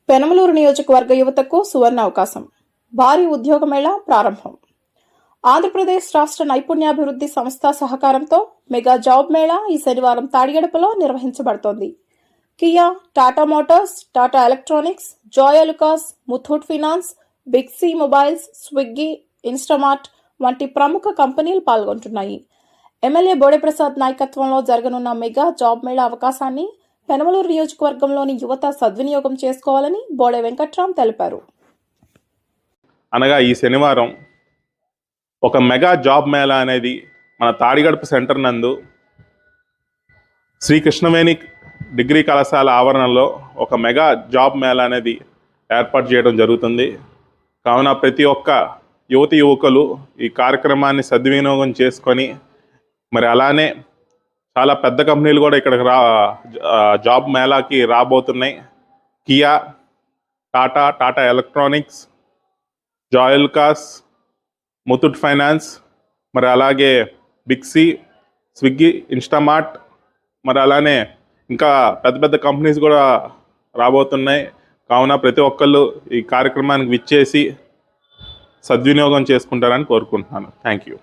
పెనమలూరు నియోజకవర్గ యువతకు సువర్ణ అవకాశం. భారీ ఉద్యోగ మేళా ప్రారంభం. ఆంధ్రప్రదేశ్ రాష్ట్ర నైపుణ్యాభివృద్ధి సంస్థ సహకారంతో మెగా జాబ్ మేళా ఈ శనివారం తాడిగడపలో నిర్వహించబడుతోంది. Kia, Tata Motors, Tata Electronics, Joy Alukkas, Muthoot Finance, Big C Mobiles, Swiggy, Instamart వంటి ప్రముఖ కంపెనీలు పాల్గొంటున్నాయి. ఎమ్మెల్యే బోడెప్రసాద్ నాయకత్వంలో జరగనున్న మెగా జాబ్ మేళా అవకాశాన్ని పెనమలూరు నియోజకవర్గంలోని యువత సద్వినియోగం చేసుకోవాలని బోడే వెంకట్రామ్ తెలిపారు. అనగా ఈ శనివారం ఒక మెగా జాబ్ మేళా అనేది మన తాడిగడప సెంటర్ నందు శ్రీకృష్ణవేణి డిగ్రీ కళాశాల ఆవరణలో ఒక మెగా జాబ్ మేళా అనేది ఏర్పాటు చేయడం జరుగుతుంది. కావున ప్రతి ఒక్క యువకులు ఈ కార్యక్రమాన్ని సద్వినియోగం చేసుకొని మరి అలానే చాలా పెద్ద కంపెనీలు కూడా ఇక్కడికి జాబ్ మేళాకి రాబోతున్నాయి. Kia, Tata Electronics, Joy Alukkas, Muthoot Finance, మరి అలాగే బిగ్ సి, స్విగ్గీ, ఇన్స్టామార్ట్, మరి అలానే ఇంకా పెద్ద పెద్ద కంపెనీస్ కూడా రాబోతున్నాయి. కావున ప్రతి ఒక్కళ్ళు ఈ కార్యక్రమానికి విచ్చేసి సద్వినియోగం చేసుకుంటారని కోరుకుంటున్నాను. Thank you.